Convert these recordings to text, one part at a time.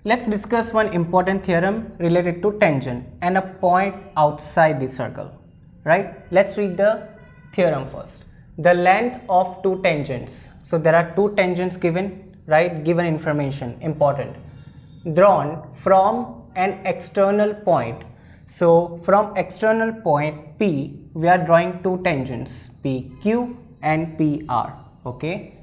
Let's discuss one important theorem related to tangent and a point outside the circle, right? Let's read the theorem first. The length of two tangents. So there are two tangents given, right? Given information, important. Drawn from an external point. So from external point P, we are drawing two tangents, PQ and PR, okay?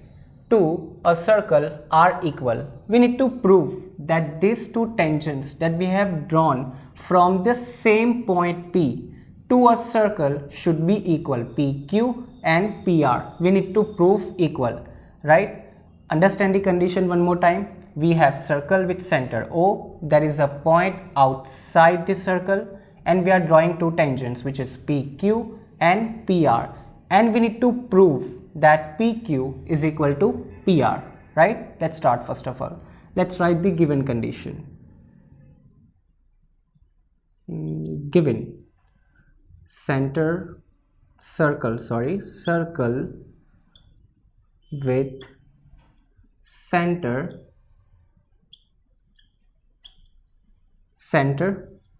To a circle are equal. We need to prove that these two tangents that we have drawn from the same point P to a circle should be equal, PQ and PR. We need to prove equal, right? Understand the condition one more time. We have circle with center O. There is a point outside the circle and we are drawing two tangents, which is PQ and PR, and we need to prove that PQ is equal to PR, right? Let's start first of all. Let's write the given condition. Given circle with center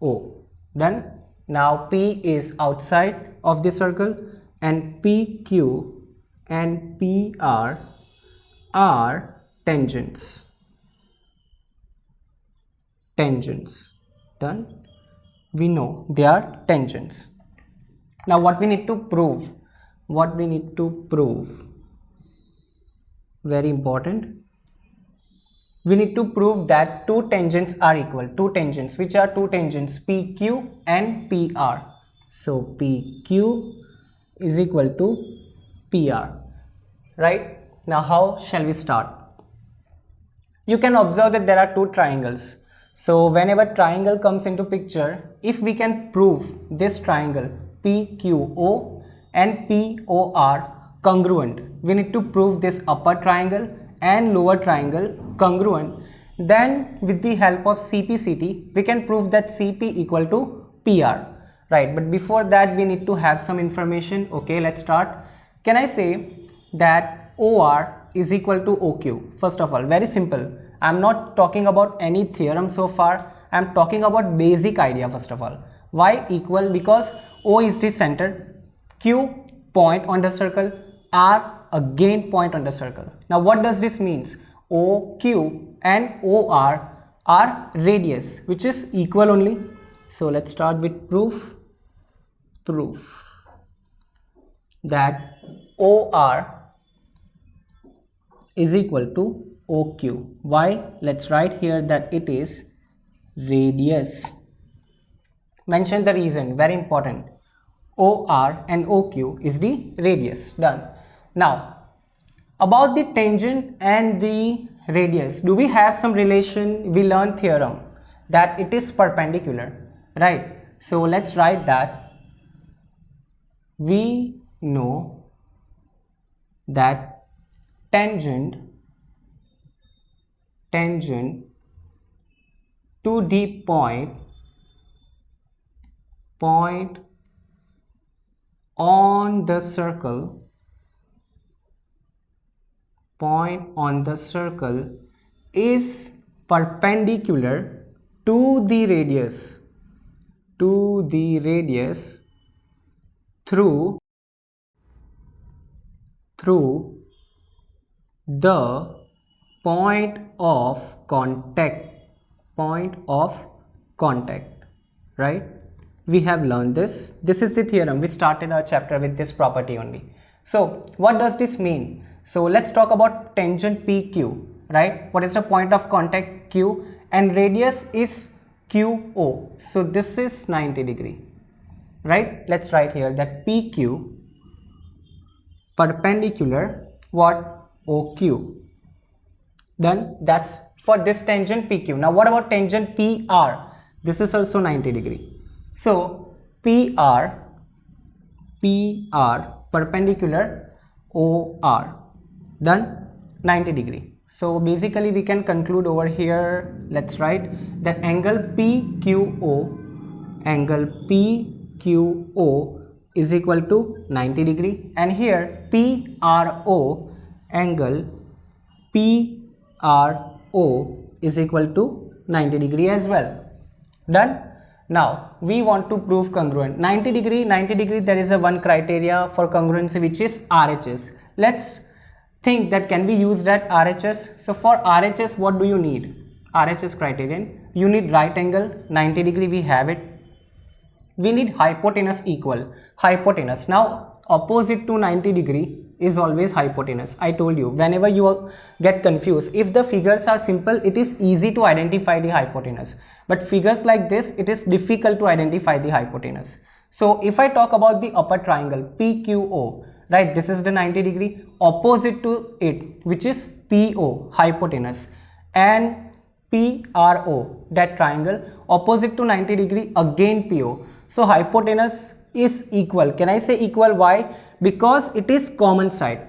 O. Done. Now P is outside of the circle and PQ and PR are tangents. Done. We know they are tangents. Now what we need to prove? Very important. We need to prove that two tangents are equal. Two tangents. Which are two tangents? PQ and PR. So PQ is equal to PR. Right? Now how shall we start? You can observe that there are two triangles. So whenever triangle comes into picture, if we can prove this triangle PQO and POR congruent, we need to prove this upper triangle and lower triangle congruent. Then with the help of CP/CT, we can prove that CP equal to PR, right? But before that, we need to have some information. Okay, let's start. Can I say that OR is equal to OQ? First of all, very simple. I'm not talking about any theorem so far. I'm talking about basic idea first of all. Why equal? Because O is the center, Q point on the circle, R again point on the circle. Now what does this means? OQ and OR are radius, which is equal only. So let's start with proof that OR is equal to OQ. Why? Let's write here that it is radius. Mention the reason, very important. OR and OQ is the radius. Done. Now, about the tangent and the radius, do we have some relation? We learned theorem that it is perpendicular, right? So let's write that we know that tangent to the point on the circle is perpendicular to the radius through the point of contact, right? We have learned this. This is the theorem. We started our chapter with this property only. So what does this mean? So let's talk about tangent PQ, right? What is the point of contact? Q, and radius is QO. So this is 90 degree, right? Let's write here that PQ perpendicular what? OQ. Then that's for this tangent PQ. Now what about tangent PR? This is also 90 degree. So PR perpendicular OR, done, 90 degree. So basically we can conclude over here. Let's write that angle PQO is equal to 90 degree, and here PRO angle PRO is equal to 90 degree as well. Done? Now we want to prove congruent. 90 degree, there is a one criteria for congruency, which is RHS. Let's think that can we use that RHS. So for RHS, what do you need? RHS criterion, you need right angle 90 degree, we have it. We need hypotenuse equal. Hypotenuse, now opposite to 90 degree is always hypotenuse. I told you, whenever you get confused, if the figures are simple, it is easy to identify the hypotenuse, but figures like this, it is difficult to identify the hypotenuse. So if I talk about the upper triangle PQO, right, this is the 90 degree, opposite to it, which is PO, hypotenuse, and PRO, that triangle, opposite to 90 degree, again PO. So hypotenuse is equal. Can I say equal? Why? Because it is common side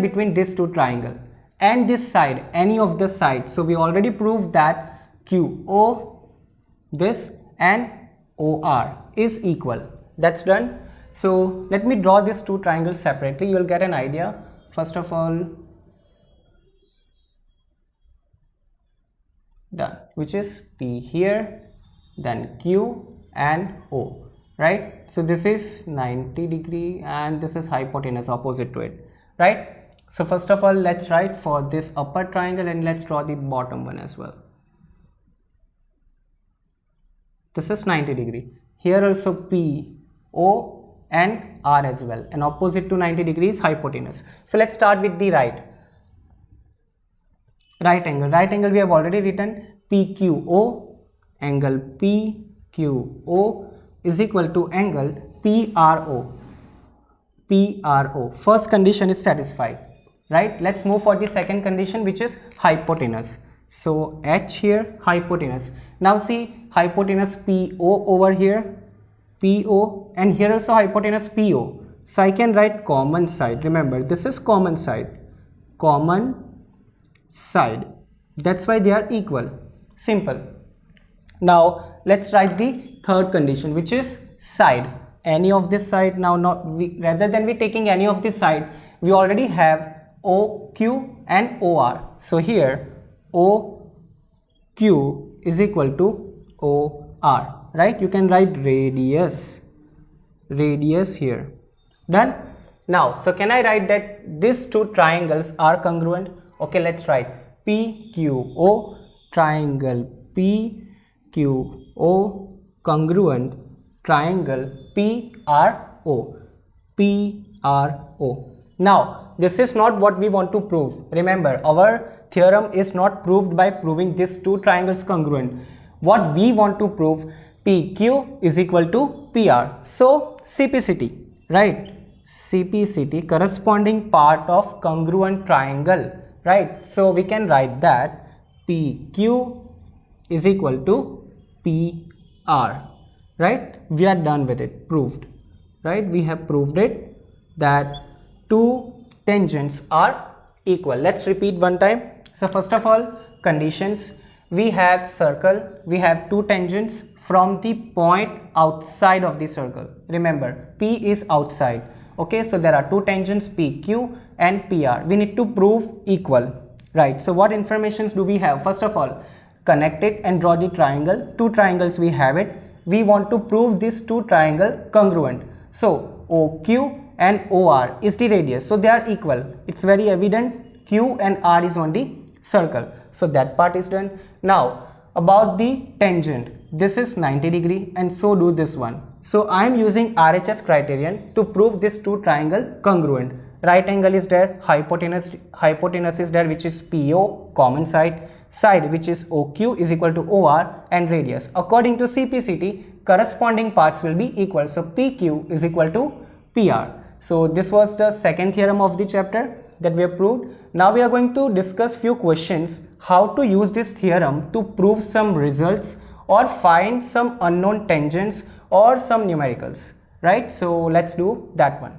between these two triangles, and this side, any of the sides. So we already proved that QO, this, and OR is equal. That's done. So let me draw these two triangles separately. You will get an idea. First of all, done, which is P here, then Q and O, right? So this is 90 degree and this is hypotenuse opposite to it, right? So first of all, let's write for this upper triangle, and let's draw the bottom one as well. This is 90 degree. Here also P, O and R as well, and opposite to 90 degrees hypotenuse. So let's start with the right angle. Right angle we have already written, PQO, angle PQO is equal to angle PRO. First condition is satisfied, right? Let's move for the second condition, which is hypotenuse. So H here, hypotenuse. Now see hypotenuse PO over here, PO, and here also hypotenuse PO. So I can write common side. Remember, this is common side. That's why they are equal. Simple. Now let's write the third condition, which is side. Any of this side. Now rather than we taking any of this side, we already have OQ and OR. So here OQ is equal to OR, right? You can write radius here. Done. Now, so can I write that these two triangles are congruent? Okay, let's write PQO, triangle PQO congruent triangle PRO. Now this is not what we want to prove. Remember, our theorem is not proved by proving these two triangles congruent. What we want to prove, PQ is equal to PR. So CPCT, right? CPCT, corresponding part of congruent triangle, right? So we can write that PQ is equal to PR, right? We are done with it, proved, right? We have proved it that two tangents are equal. Let's repeat one time. So first of all, conditions, we have circle, we have two tangents from the point outside of the circle. Remember, P is outside. Okay, so there are two tangents, PQ and PR. We need to prove equal, right? So what informations do we have? First of all, connect it and draw the triangle. Two triangles we have it. We want to prove this two triangle congruent. So OQ and OR is the radius, so they are equal. It's very evident. Q and R is on the circle, so that part is done. Now about the tangent, this is 90 degree and so do this one. So I am using RHS criterion to prove this two triangle congruent. Right angle is there, hypotenuse is there, which is PO, common side which is OQ is equal to OR, and radius. According to CPCT, corresponding parts will be equal. So PQ is equal to PR. So this was the second theorem of the chapter that we have proved. Now we are going to discuss few questions how to use this theorem to prove some results or find some unknown tangents or some numericals, right? So let's do that one.